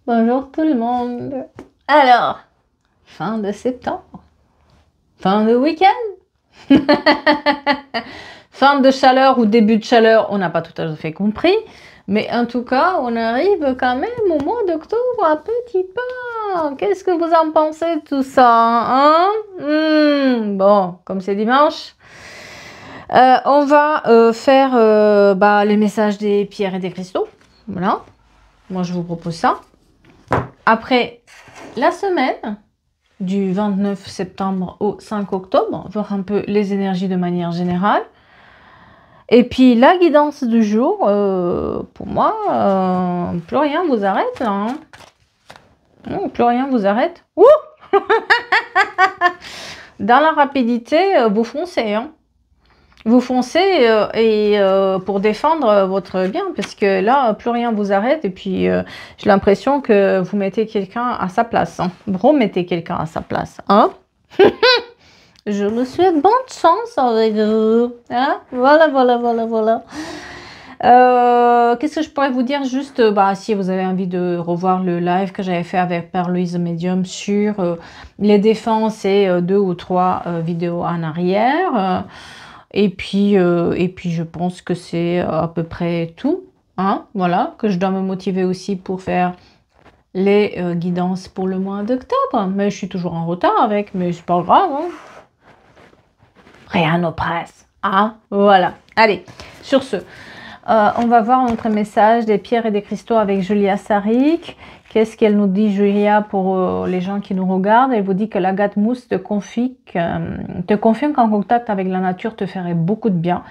bonjour tout le monde. Alors, fin de septembre, fin de week-end, fin de chaleur ou début de chaleur, on n'a pas tout à fait compris, mais en tout cas, on arrive quand même au mois d'octobre un petit peu. Qu'est-ce que vous en pensez de tout ça, hein? Bon, comme c'est dimanche, on va faire les messages des pierres et des cristaux. Voilà, moi je vous propose ça. Après la semaine du 29 septembre au 5 octobre, voir un peu les énergies de manière générale. Et puis la guidance du jour, pour moi, plus rien vous arrête là. Hein. Non, plus rien vous arrête. Ouh Dans la rapidité, vous foncez. Hein. Vous foncez pour défendre votre bien, parce que là, plus rien vous arrête. Et puis, j'ai l'impression que vous mettez quelqu'un à sa place. Hein. Vous remettez quelqu'un à sa place. Hein. Je vous souhaite bonne chance avec vous. Hein. Voilà. Qu'est-ce que je pourrais vous dire? Juste, si vous avez envie de revoir le live que j'avais fait avec Père-Louise Medium sur les défenses et 2 ou 3 vidéos en arrière. Et puis, je pense que c'est à peu près tout. Hein, voilà, que je dois me motiver aussi pour faire les guidances pour le mois d'octobre. Mais je suis toujours en retard avec, mais c'est pas grave. Hein. Rien ne presse. Hein, voilà. Allez, sur ce, on va voir notre message des pierres et des cristaux avec Julia Sarik. Qu'est-ce qu'elle nous dit, Julia, pour les gens qui nous regardent? Elle vous dit que l'agate mousse te confirme qu'en contact avec la nature te ferait beaucoup de bien.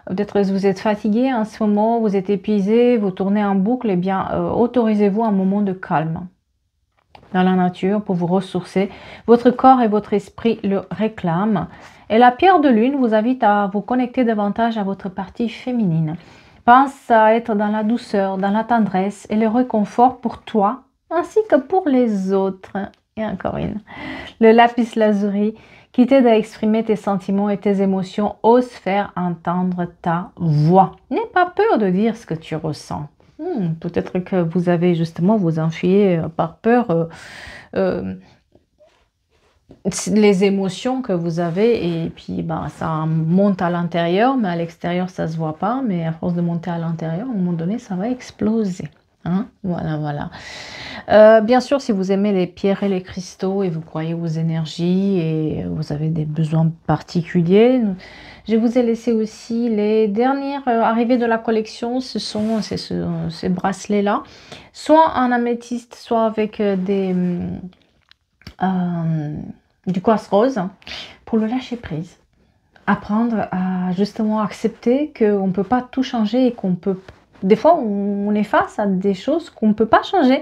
Peut-être que vous êtes fatigué en ce moment, vous êtes épuisé, vous tournez en boucle. Eh bien, autorisez-vous un moment de calme dans la nature pour vous ressourcer. Votre corps et votre esprit le réclament. Et la pierre de lune vous invite à vous connecter davantage à votre partie féminine. Pense à être dans la douceur, dans la tendresse et le réconfort pour toi, ainsi que pour les autres. Et encore une. Le lapis lazuli qui t'aide à exprimer tes sentiments et tes émotions, ose faire entendre ta voix. N'aie pas peur de dire ce que tu ressens. Peut-être que vous avez justement, vous enfuyez par peur les émotions que vous avez, et puis ça monte à l'intérieur, mais à l'extérieur ça se voit pas, mais à force de monter à l'intérieur, à un moment donné ça va exploser. Hein, voilà. Bien sûr, si vous aimez les pierres et les cristaux et vous croyez aux énergies et vous avez des besoins particuliers, je vous ai laissé aussi les dernières arrivées de la collection. Ce sont ces bracelets là, soit en améthyste, soit avec du quartz rose, pour le lâcher prise. Apprendre à justement accepter qu'on ne peut pas tout changer et qu'on peut... Des fois, on est face à des choses qu'on ne peut pas changer.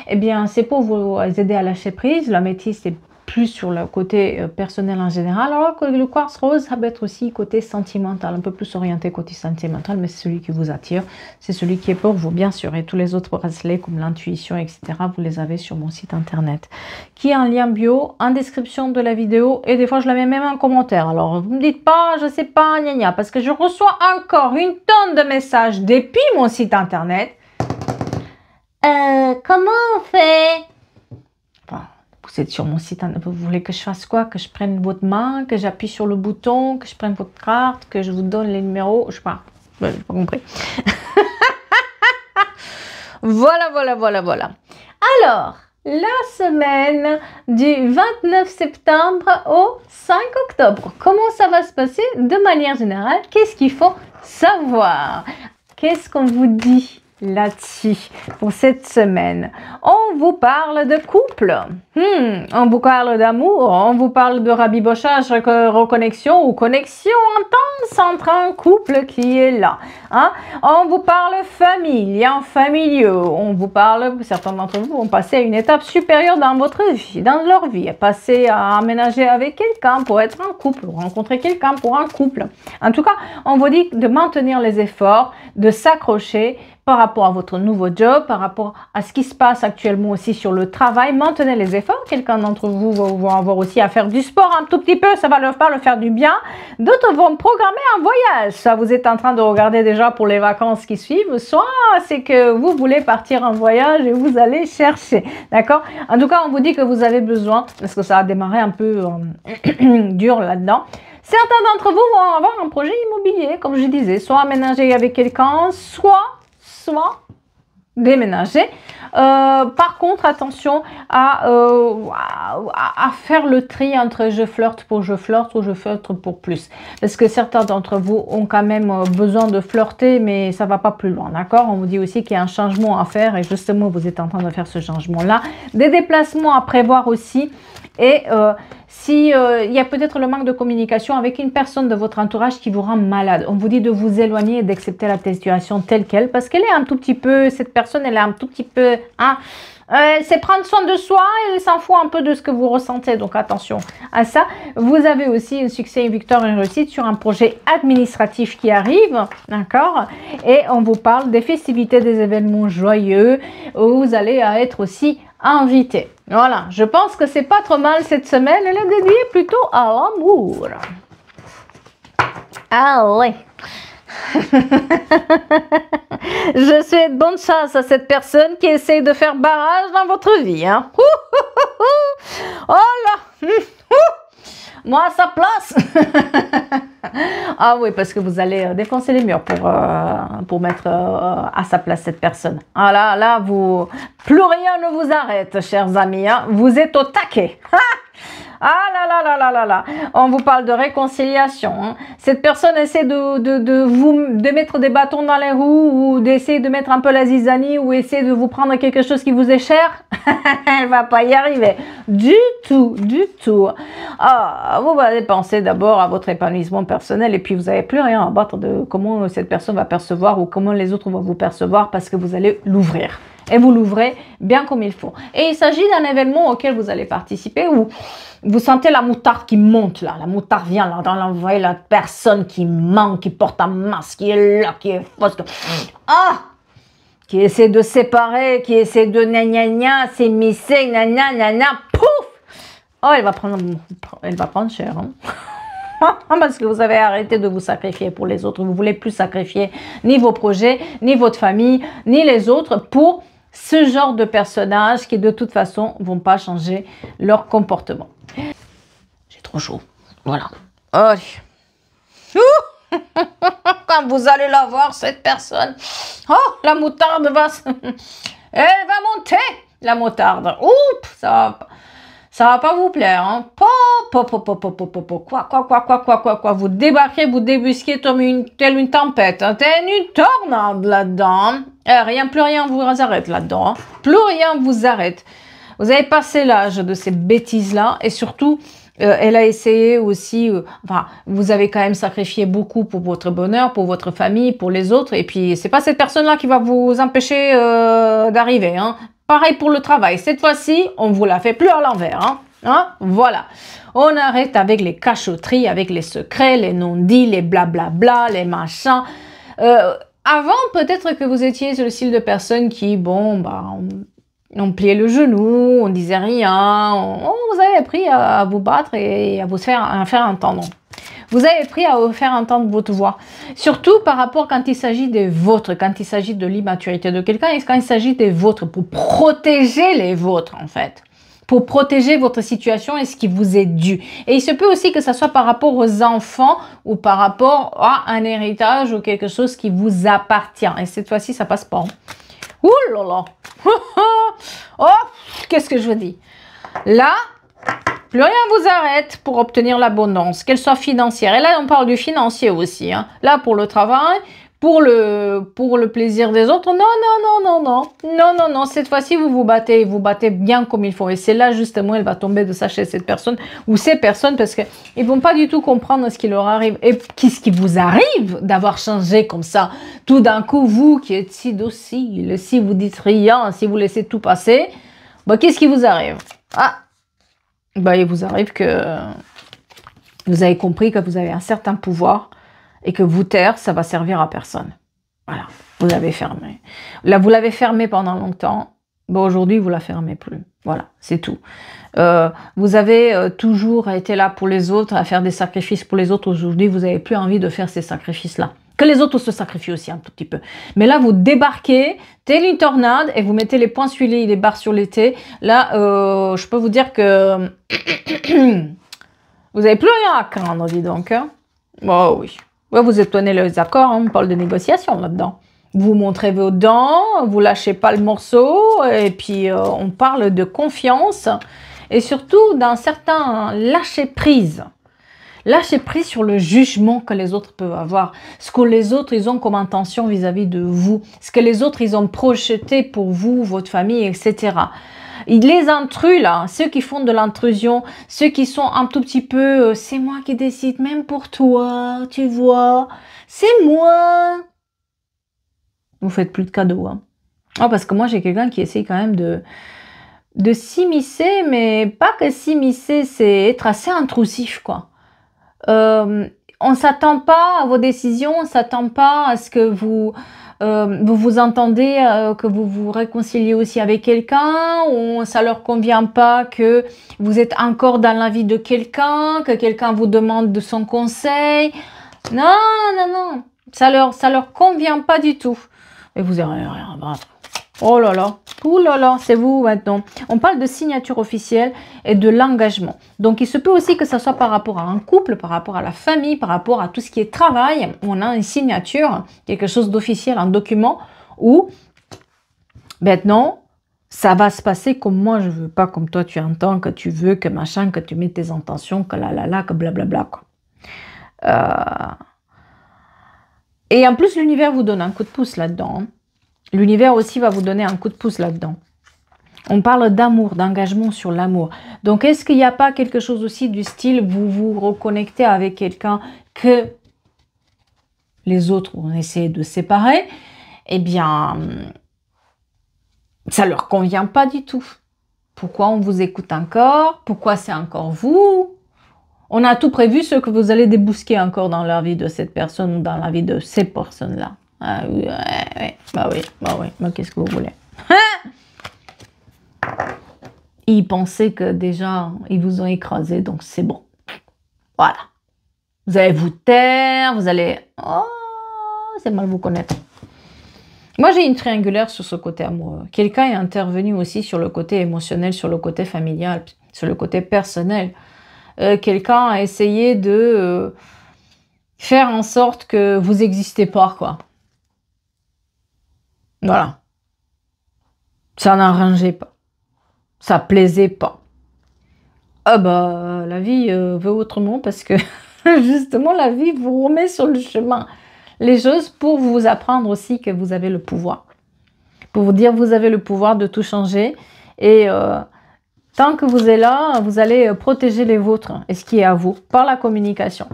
Eh bien, c'est pour vous aider à lâcher prise. L'améthyste est plus sur le côté personnel en général, alors que le quartz rose, ça peut être aussi côté sentimental, un peu plus orienté côté sentimental, mais c'est celui qui vous attire, c'est celui qui est pour vous, bien sûr. Et tous les autres bracelets, comme l'intuition, etc., vous les avez sur mon site internet, qui est en lien bio, en description de la vidéo, et des fois, je la mets même en commentaire. Alors, vous me dites pas, je sais pas, gna, parce que je reçois encore une tonne de messages depuis mon site internet. Comment on fait? Vous êtes sur mon site, vous voulez que je fasse quoi? Que je prenne votre main, que j'appuie sur le bouton, que je prenne votre carte, que je vous donne les numéros? Je sais pas, j'ai pas compris. Voilà. Alors, la semaine du 29 septembre au 5 octobre, comment ça va se passer de manière générale? Qu'est-ce qu'il faut savoir? Qu'est-ce qu'on vous dit là-dessus pour cette semaine? On vous parle de couple, on vous parle d'amour, on vous parle de rabibochage, reconnexion ou connexion intense entre un couple qui est là. Hein? On vous parle famille, liens familiaux, on vous parle, certains d'entre vous vont passer à une étape supérieure dans votre vie, dans leur vie, passer à aménager avec quelqu'un pour être un couple, rencontrer quelqu'un pour un couple. En tout cas, on vous dit de maintenir les efforts, de s'accrocher par rapport à votre nouveau job, par rapport à ce qui se passe actuellement aussi sur le travail. Maintenez les efforts. Quelqu'un d'entre vous va avoir aussi à faire du sport un tout petit peu, ça va pas le faire du bien. D'autres vont programmer un voyage. Ça, vous êtes en train de regarder déjà déjà pour les vacances qui suivent, soit c'est que vous voulez partir en voyage et vous allez chercher, d'accord? En tout cas, on vous dit que vous avez besoin, parce que ça a démarré un peu dur là-dedans. Certains d'entre vous vont avoir un projet immobilier, comme je disais, soit aménager avec quelqu'un, soit déménager. Par contre, attention à faire le tri entre je flirte pour je flirte ou je flirte pour plus. Parce que certains d'entre vous ont quand même besoin de flirter, mais ça va pas plus loin, d'accord? On vous dit aussi qu'il y a un changement à faire et justement, vous êtes en train de faire ce changement-là. Des déplacements à prévoir aussi. Et si il y a peut-être le manque de communication avec une personne de votre entourage qui vous rend malade, on vous dit de vous éloigner et d'accepter la situation telle qu'elle, parce qu'elle est un tout petit peu, cette personne, elle est un tout petit peu, hein, c'est prendre soin de soi, elle s'en fout un peu de ce que vous ressentez, donc attention à ça. Vous avez aussi un succès, une victoire, une réussite sur un projet administratif qui arrive, d'accord? Et on vous parle des festivités, des événements joyeux, où vous allez être aussi invité. Voilà, je pense que c'est pas trop mal cette semaine. Elle est dédiée plutôt à l'amour. Allez. Je souhaite bonne chance à cette personne qui essaye de faire barrage dans votre vie. Hein. Oh là. Moi à sa place. Ah oui, parce que vous allez défoncer les murs pour mettre à sa place cette personne. Ah là, vous, plus rien ne vous arrête, chers amis. Hein. Vous êtes au taquet. Ah. On vous parle de réconciliation. Hein. Cette personne essaie de mettre des bâtons dans les roues ou d'essayer de mettre un peu la zizanie ou essayer de vous prendre quelque chose qui vous est cher. Elle va pas y arriver. Du tout. Ah, vous allez penser d'abord à votre épanouissement personnel et puis vous n'avez plus rien à battre de comment cette personne va percevoir ou comment les autres vont vous percevoir parce que vous allez l'ouvrir. Et vous l'ouvrez bien comme il faut. Et il s'agit d'un événement auquel vous allez participer où vous sentez la moutarde qui monte là. La moutarde vient là, dans l'envoyer la personne qui ment, qui porte un masque, qui est là, qui est fausse. Qui essaie de séparer, qui essaie de gna s'émisser, pouf! Oh, elle va prendre cher. Hein. Parce que vous avez arrêté de vous sacrifier pour les autres. Vous ne voulez plus sacrifier ni vos projets, ni votre famille, ni les autres pour ce genre de personnages qui de toute façon ne vont pas changer leur comportement. J'ai trop chaud. Voilà. Allez. Quand vous allez la voir, cette personne, oh, la moutarde va... Elle va monter, la moutarde. Oups, ça va pas vous plaire. Hein. Quoi. Vous débarquez, vous débusquez telle une tempête. Hein. Telle une tornade là-dedans. Plus rien vous arrête là-dedans. Hein. Plus rien vous arrête. Vous avez passé l'âge de ces bêtises-là. Et surtout, elle a essayé aussi... enfin, vous avez quand même sacrifié beaucoup pour votre bonheur, pour votre famille, pour les autres. Et puis, c'est pas cette personne-là qui va vous empêcher d'arriver. Hein. Pareil pour le travail. Cette fois-ci, on vous la fait plus à l'envers. Hein. Voilà. On arrête avec les cachotteries, avec les secrets, les non-dits, les blablabla, les machins. Avant, peut-être que vous étiez le style de personne qui, bon, bah, on pliait le genou, on disait rien. Vous avez appris à vous battre et à vous faire entendre. Vous avez appris à vous faire entendre votre voix. Surtout par rapport quand il s'agit des vôtres, quand il s'agit de l'immaturité de quelqu'un et quand il s'agit des vôtres, pour protéger les vôtres en fait. Pour protéger votre situation et ce qui vous est dû. Et il se peut aussi que ça soit par rapport aux enfants ou par rapport à un héritage ou quelque chose qui vous appartient. Et cette fois-ci, ça passe pas. Ouh là là. Oh, qu'est-ce que je vous dis? Là, plus rien vous arrête pour obtenir l'abondance, qu'elle soit financière. Et là, on parle du financier aussi. Hein. Là, pour le travail, pour le plaisir des autres. Non. Cette fois-ci, vous battez bien comme il faut. Et c'est là, justement, elle va tomber de ça chez cette personne ou ces personnes parce qu'ils ne vont pas du tout comprendre ce qui leur arrive. Et qu'est-ce qui vous arrive d'avoir changé comme ça? Tout d'un coup, vous qui êtes si docile, si vous dites rien, si vous laissez tout passer, bah, qu'est-ce qui vous arrive? Bah, il vous arrive que vous avez compris que vous avez un certain pouvoir et que vous taire, ça va servir à personne. Voilà, vous l'avez fermé. Là, vous l'avez fermé pendant longtemps. Bon, aujourd'hui, vous la fermez plus. Voilà, c'est tout. Vous avez toujours été là pour les autres, à faire des sacrifices pour les autres. Aujourd'hui, vous n'avez plus envie de faire ces sacrifices-là. Que les autres se sacrifient aussi un tout petit peu. Mais là, vous débarquez, telle une tornade, et vous mettez les poings sur les barres sur les T. Là, je peux vous dire que vous n'avez plus rien à craindre, dis donc. Hein. Oh oui. Ouais, vous étonnez les accords, hein, on parle de négociation là-dedans. Vous montrez vos dents, vous lâchez pas le morceau, et puis on parle de confiance, et surtout d'un certain lâcher-prise. Lâchez prise sur le jugement que les autres peuvent avoir, ce que les autres ils ont comme intention vis-à-vis de vous, ce que les autres ils ont projeté pour vous, votre famille, etc. Les intrus là, ceux qui font de l'intrusion, ceux qui sont un tout petit peu, c'est moi qui décide, même pour toi, tu vois, c'est moi. Vous faites plus de cadeaux, hein. Oh, parce que moi j'ai quelqu'un qui essaye quand même de s'immiscer, mais pas que s'immiscer, c'est être assez intrusif, quoi. On ne s'attend pas à vos décisions, on ne s'attend pas à ce que vous vous entendez, que vous vous réconciliez aussi avec quelqu'un, ou ça leur convient pas que vous êtes encore dans la vie de quelqu'un, que quelqu'un vous demande de son conseil. Non, non, non, ça leur convient pas du tout. Et vous n'avez rien à battre. Oh là là, c'est vous maintenant. On parle de signature officielle et de l'engagement. Donc, il se peut aussi que ça soit par rapport à un couple, par rapport à la famille, par rapport à tout ce qui est travail. On a une signature, quelque chose d'officiel, un document où maintenant, ça va se passer comme moi je veux, pas comme toi tu entends, que tu veux, que machin, que tu mets tes intentions, que que blablabla, quoi. Et en plus, l'univers vous donne un coup de pouce là-dedans, hein. L'univers aussi va vous donner un coup de pouce là-dedans. On parle d'amour, d'engagement sur l'amour. Donc, est-ce qu'il n'y a pas quelque chose aussi du style, vous vous reconnectez avec quelqu'un que les autres ont essayé de séparer? Eh bien, ça ne leur convient pas du tout. Pourquoi on vous écoute encore? Pourquoi c'est encore vous? On a tout prévu, ce que vous allez débousquer encore dans la vie de cette personne ou dans la vie de ces personnes-là. Ah oui, ouais. Bah oui, bah qu'est-ce que vous voulez? Ils pensaient que déjà, ils vous ont écrasé, donc c'est bon. Voilà. Vous allez vous taire, vous allez... Oh, c'est mal vous connaître. Moi, j'ai une triangulaire sur ce côté amoureux. Quelqu'un est intervenu aussi sur le côté émotionnel, sur le côté familial, sur le côté personnel. Quelqu'un a essayé de faire en sorte que vous n'existez pas, quoi. Voilà. Ça n'arrangeait pas. Ça plaisait pas. Ah bah, la vie veut autrement parce que justement, la vie vous remet sur le chemin les choses pour vous apprendre aussi que vous avez le pouvoir. Pour vous dire, vous avez le pouvoir de tout changer. Et tant que vous êtes là, vous allez protéger les vôtres et ce qui est à vous par la communication,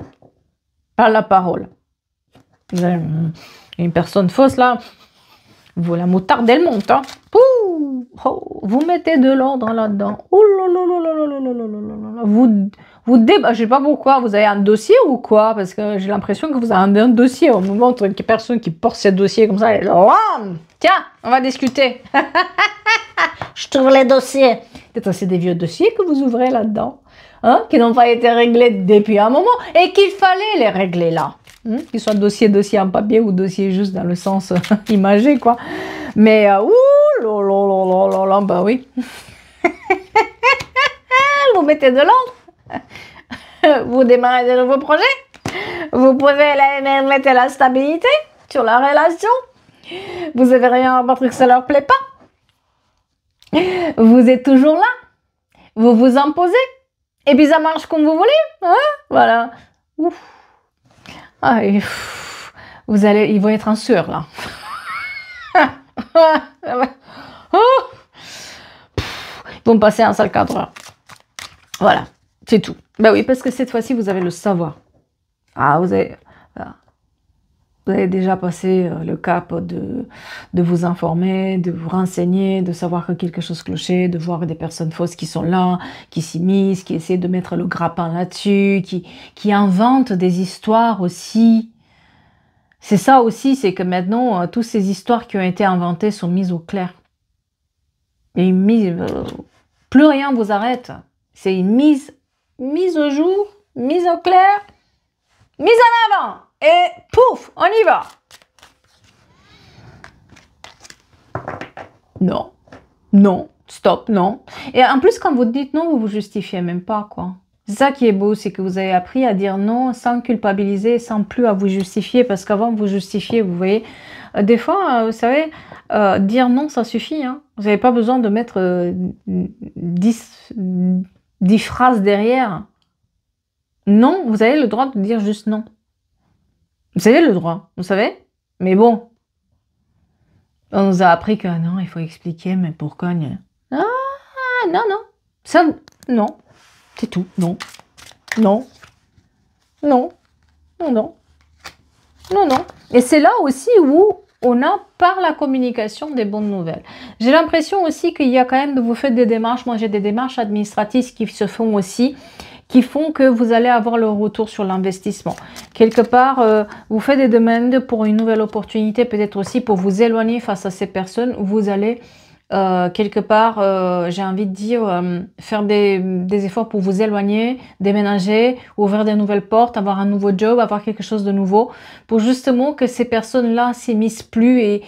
par la parole. Vous avez une personne fausse là. Vous, la moutarde, elle monte. Hein. Ouh, oh, vous mettez de l'ordre là-dedans. Je sais pas pourquoi. Vous avez un dossier ou quoi? Parce que j'ai l'impression que vous avez un dossier. Au moment où une personne qui porte ce dossier comme ça, elle est là. Tiens, on va discuter. Je trouve les dossiers. Peut-être c'est des vieux dossiers que vous ouvrez là-dedans. Hein, qui n'ont pas été réglés depuis un moment. Et qu'il fallait les régler là. Qu'ils soient dossier en papier ou dossier juste dans le sens imagé, quoi. Mais, bah oui. Vous mettez de l'ordre. Vous démarrez de nouveaux projets. Vous pouvez mettre la stabilité sur la relation. Vous avez rien à montrer que ça leur plaît pas. Vous êtes toujours là. Vous vous imposez. Et puis ça marche comme vous voulez. Hein, voilà. Ouf. Ah, ils vont être en sueur là. Ils vont passer un sale cadre. Voilà, c'est tout. Ben oui, parce que cette fois-ci, vous avez le savoir. Ah, vous avez déjà passé le cap de vous informer, de vous renseigner, de savoir que quelque chose clochait, de voir des personnes fausses qui sont là, qui s'immiscent, qui essaient de mettre le grappin là-dessus, qui inventent des histoires aussi. C'est ça aussi, c'est que maintenant, toutes ces histoires qui ont été inventées sont mises au clair. Et plus rien vous arrête. C'est une mise au jour, mise au clair, mise en avant. et pouf, on y va. Non, non, stop, non. Et en plus, quand vous dites non, vous vous justifiez même pas, quoi. C'est ça qui est beau, c'est que vous avez appris à dire non sans culpabiliser, sans plus à vous justifier, parce qu'avant, vous justifiez, vous voyez. Des fois, vous savez, dire non, ça suffit. Hein. Vous n'avez pas besoin de mettre 10 phrases derrière. Non, vous avez le droit de dire juste non. Vous avez le droit, vous savez. Mais bon, on nous a appris que non, il faut expliquer, mais pourquoi? Ah, non, non. Ça, non. C'est tout. Non. Non. Non. Non, non. Non, non. Et c'est là aussi où on a, par la communication, des bonnes nouvelles. J'ai l'impression aussi qu'il y a quand même, vous faites des démarches. Moi, j'ai des démarches administratives qui se font aussi, qui font que vous allez avoir le retour sur l'investissement. Quelque part, vous faites des demandes pour une nouvelle opportunité, peut-être aussi pour vous éloigner face à ces personnes. Vous allez, quelque part, j'ai envie de dire, faire des efforts pour vous éloigner, déménager, ouvrir des nouvelles portes, avoir un nouveau job, avoir quelque chose de nouveau, pour justement que ces personnes-là s'immiscent plus. Et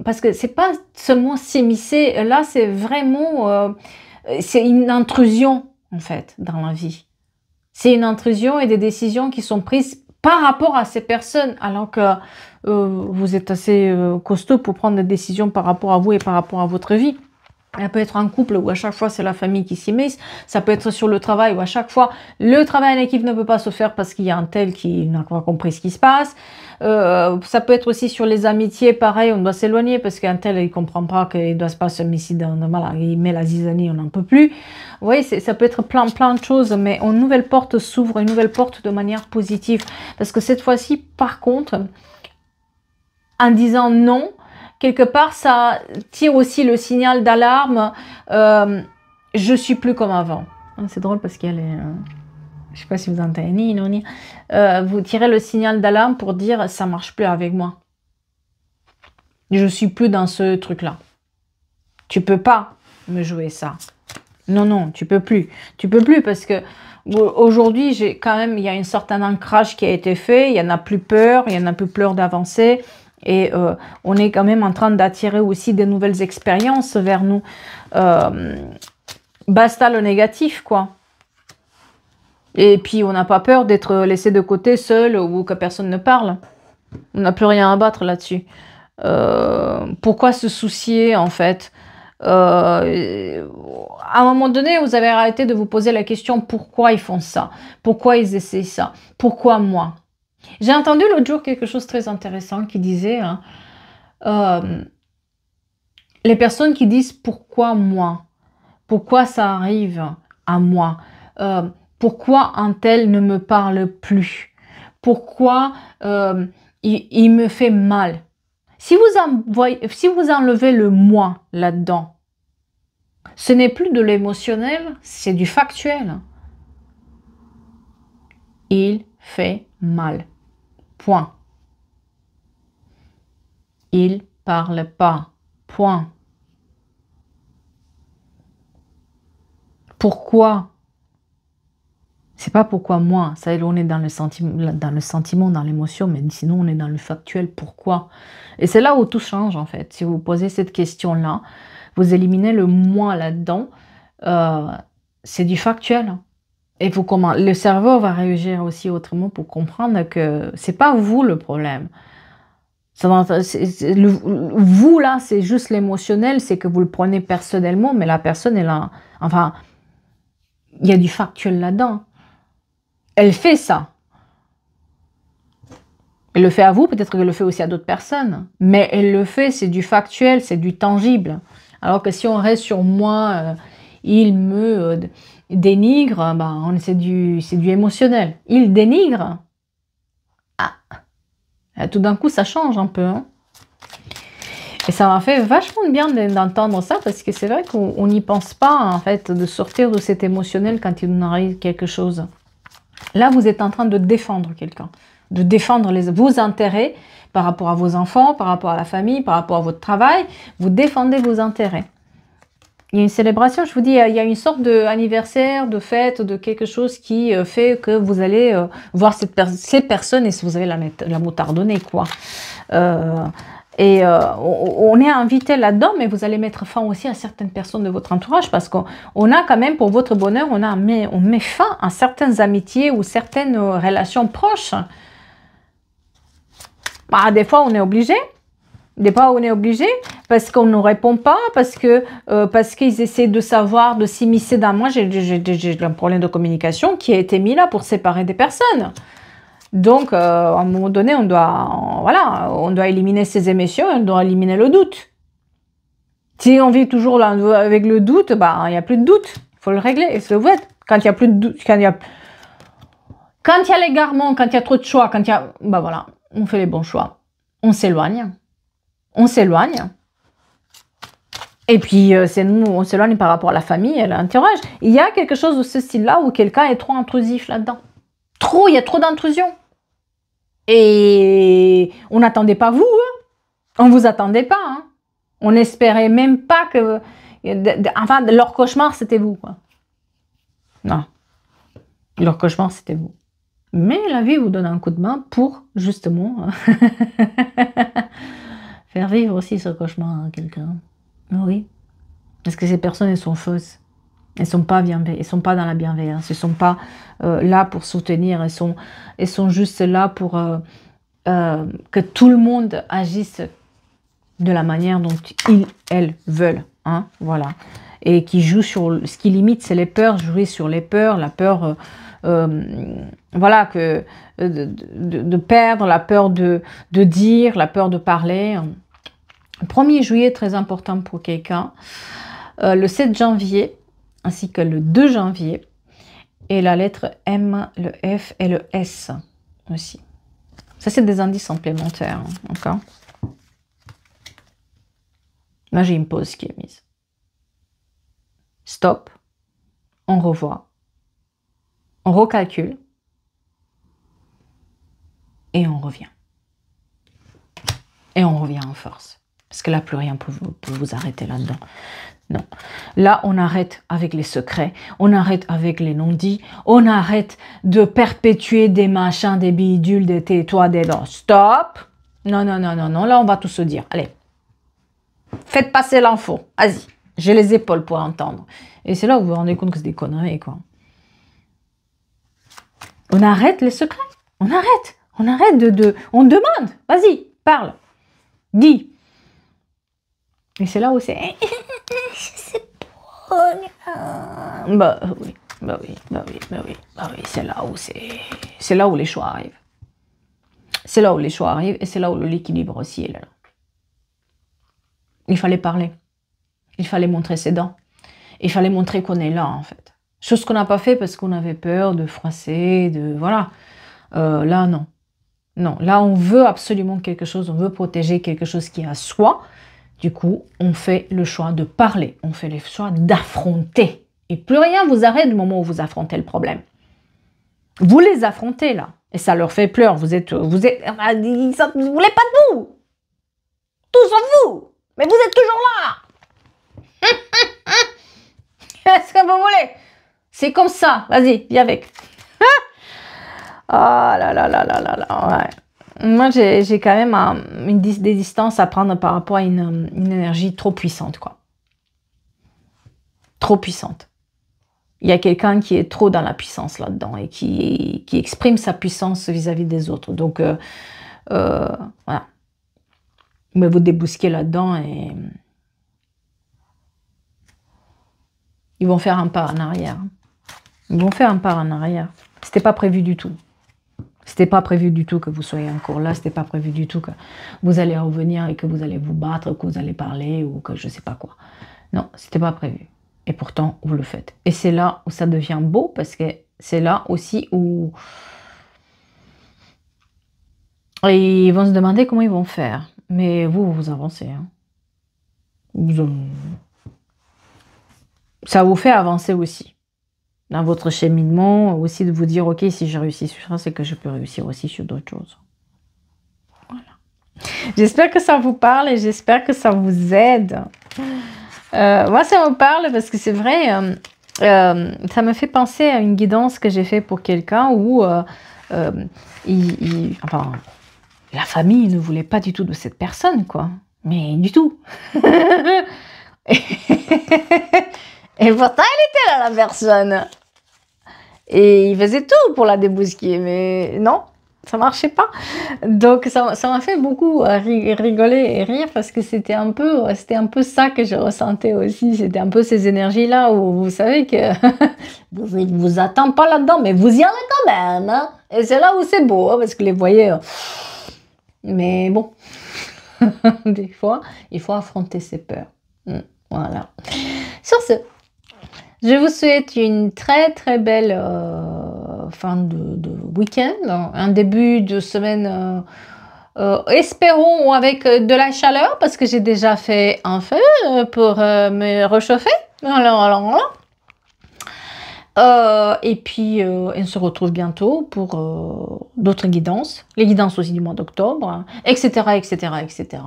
parce que c'est pas seulement s'immiscer, là c'est vraiment, c'est une intrusion en fait, dans la vie. C'est une intrusion et des décisions qui sont prises par rapport à ces personnes, alors que vous êtes assez costaud pour prendre des décisions par rapport à vous et par rapport à votre vie. Elle peut être en couple où à chaque fois c'est la famille qui s'y met. Ça peut être sur le travail où à chaque fois le travail en équipe ne peut pas se faire parce qu'il y a un tel qui n'a pas compris ce qui se passe. Ça peut être aussi sur les amitiés, pareil, on doit s'éloigner parce qu'un tel il comprend pas qu'il doit se passer ici voilà, il met la zizanie, on n'en peut plus. Vous voyez, ça peut être plein de choses, mais une nouvelle porte s'ouvre, une nouvelle porte de manière positive. Parce que cette fois-ci, par contre, en disant non, quelque part, ça tire aussi le signal d'alarme. Je suis plus comme avant. C'est drôle parce qu'elle est... je sais pas si vous entendez. Vous tirez le signal d'alarme pour dire ça marche plus avec moi. Je suis plus dans ce truc-là. Tu peux pas me jouer ça. Non, non, tu peux plus. Tu peux plus parce que aujourd'hui, il y a un certain ancrage qui a été fait. Il y en a plus peur. Il y en a plus peur d'avancer. Et on est quand même en train d'attirer aussi des nouvelles expériences vers nous. Basta le négatif, quoi. Et puis, on n'a pas peur d'être laissé de côté, seul, ou que personne ne parle. On n'a plus rien à battre là-dessus. Pourquoi se soucier, en fait? À un moment donné, vous avez arrêté de vous poser la question pourquoi ils font ça? Pourquoi ils essaient ça? Pourquoi moi? J'ai entendu l'autre jour quelque chose de très intéressant qui disait les personnes qui disent pourquoi moi? Pourquoi ça arrive à moi? Pourquoi un tel ne me parle plus? Pourquoi il me fait mal? Si vous enlevez le moi là-dedans, ce n'est plus de l'émotionnel, c'est du factuel. Il fait mal. Point. Il parle pas. Point. Pourquoi? C'est pas pourquoi moi. Ça, on est dans le sentiment, dans l'émotion, mais sinon on est dans le factuel. Pourquoi? Et c'est là où tout change en fait. Si vous posez cette question-là, vous éliminez le moi là-dedans. C'est du factuel. Et le cerveau va réagir aussi autrement pour comprendre que c'est pas vous le problème. Vous là, c'est juste l'émotionnel, c'est que vous le prenez personnellement, mais la personne est là. Enfin, il y a du factuel là-dedans. Elle fait ça. Elle le fait à vous, peut-être qu'elle le fait aussi à d'autres personnes. Mais elle le fait, c'est du factuel, c'est du tangible. Alors que si on reste sur moi, il me dénigre, ben, c'est du émotionnel. Il dénigre. Ah, tout d'un coup, ça change un peu. Hein. Et ça m'a fait vachement de bien d'entendre ça, parce que c'est vrai qu'on n'y pense pas, en fait, de sortir de cet émotionnel quand il nous arrive quelque chose. Là, vous êtes en train de défendre quelqu'un, de défendre vos intérêts par rapport à vos enfants, par rapport à la famille, par rapport à votre travail. Vous défendez vos intérêts. Il y a une célébration, je vous dis, il y a une sorte d'anniversaire, de fête, de quelque chose qui fait que vous allez voir ces personnes et vous allez la moutarder, quoi. On est invité là-dedans, mais vous allez mettre fin aussi à certaines personnes de votre entourage parce qu'on a quand même, pour votre bonheur, on met fin à certaines amitiés ou certaines relations proches. Bah, des fois, on est obligé. Des fois, on est obligé parce qu'on ne répond pas, parce qu'ils essaient de savoir, de s'immiscer dans moi. J'ai un problème de communication qui a été mis là pour séparer des personnes. Donc, à un moment donné, on doit éliminer ces émotions, on doit éliminer le doute. Si on vit toujours là, avec le doute, bah, il n'y a plus de doute. Il faut le régler. Et c'est le fait. Quand il n'y a plus de doute, quand il y a l'égarement, quand il y a trop de choix, bah voilà, on fait les bons choix. On s'éloigne. On s'éloigne. Et puis, c'est nous, on s'éloigne par rapport à la famille et à l'entourage. Il y a quelque chose de ce style-là où quelqu'un est trop intrusif là-dedans. Il y a trop d'intrusion. Et on n'attendait pas vous. Hein. On vous attendait pas. Hein. On n'espérait même pas que... Enfin, leur cauchemar, c'était vous. Quoi. Non. Leur cauchemar, c'était vous. Mais la vie vous donne un coup de main pour, justement... faire vivre aussi ce cauchemar à quelqu'un. Oui. Parce que ces personnes, elles sont fausses. Elles sont pas bienveillantes. Elles sont pas dans la bienveillance. Elles sont pas là pour soutenir. Elles sont juste là pour que tout le monde agisse de la manière dont elles veulent. Hein, voilà. Et qui jouent sur... Ce qui limite, c'est les peurs. Jouer sur les peurs. La peur... voilà, de perdre, la peur de dire, la peur de parler. Le 1er juillet, très important pour quelqu'un. Le 7 janvier, ainsi que le 2 janvier. Et la lettre M, le F et le S aussi. Ça, c'est des indices complémentaires. D'accord. Là, j'ai une pause qui est mise. Stop. On revoit. On recalcule. Et on revient. Et on revient en force. Parce que là, plus rien peut vous arrêter là-dedans. Non. Là, on arrête avec les secrets. On arrête avec les non-dits. On arrête de perpétuer des machins, des bidules, des tais-toi, des dents. Stop. Non, non, non, non, non. Là, on va tout se dire. Allez. Faites passer l'info. Vas-y. J'ai les épaules pour entendre. Et c'est là où vous vous rendez compte que c'est des conneries, quoi. On arrête les secrets. On arrête. On arrête On demande. Vas-y, parle. Dis. Et c'est là où c'est... Je sais pas. Bah oui, bah oui, bah oui, bah oui, bah oui. C'est là où c'est là où les choix arrivent. C'est là où les choix arrivent et c'est là où l'équilibre aussi est là. Il fallait parler. Il fallait montrer ses dents. Il fallait montrer qu'on est là, en fait. Chose qu'on n'a pas fait parce qu'on avait peur de froisser, de... Voilà. Là, non. Non, là, on veut absolument quelque chose. On veut protéger quelque chose qui est à soi. Du coup, on fait le choix de parler. On fait le choix d'affronter. Et plus rien vous arrête du moment où vous affrontez le problème. Vous les affrontez, là. Et ça leur fait peur. Vous voulez pas de vous. Tout sauf vous. Mais vous êtes toujours là. Qu'est-ce que vous voulez? C'est comme ça. Vas-y, viens avec. Ah là là là là là là. Ouais. Moi, j'ai quand même des distances à prendre par rapport à une énergie trop puissante, quoi. Trop puissante. Il y a quelqu'un qui est trop dans la puissance là-dedans et qui exprime sa puissance vis-à-vis des autres. Donc, voilà. Mais vous débousquez là-dedans et... Ils vont faire un pas en arrière. Ils vont faire un pas en arrière. C'était pas prévu du tout. C'était pas prévu du tout que vous soyez encore là. C'était pas prévu du tout que vous allez revenir et que vous allez vous battre, que vous allez parler ou que je sais pas quoi. Non, c'était pas prévu. Et pourtant, vous le faites. Et c'est là où ça devient beau parce que c'est là aussi où... Et ils vont se demander comment ils vont faire. Mais vous avancez. Hein. Ça vous fait avancer aussi. Dans votre cheminement, aussi de vous dire, ok, si j'ai réussi sur ça, c'est que je peux réussir aussi sur d'autres choses. Voilà. J'espère que ça vous parle et j'espère que ça vous aide. Moi, ça me parle parce que c'est vrai, ça me fait penser à une guidance que j'ai fait pour quelqu'un où enfin, la famille ne voulait pas du tout de cette personne, quoi. Mais du tout. Et pourtant, elle était là, la personne. Et il faisait tout pour la débousquer, mais non, ça marchait pas. Donc ça m'a fait beaucoup rigoler et rire parce que c'était un peu ça que je ressentais aussi. C'était un peu ces énergies-là où vous savez que vous ne vous attendez pas là-dedans, mais vous y allez quand même. Hein. Et c'est là où c'est beau, hein, parce que les voyez. Mais bon, des fois, il faut affronter ses peurs. Voilà. Sur ce, je vous souhaite une très très belle fin de week-end, un début de semaine, espérons avec de la chaleur, parce que j'ai déjà fait un feu pour me réchauffer. Et puis, on se retrouve bientôt pour d'autres guidances, les guidances aussi du mois d'octobre, etc., etc., etc.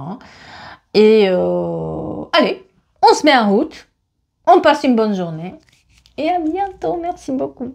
Et allez, on se met en route, on passe une bonne journée et à bientôt. Merci beaucoup.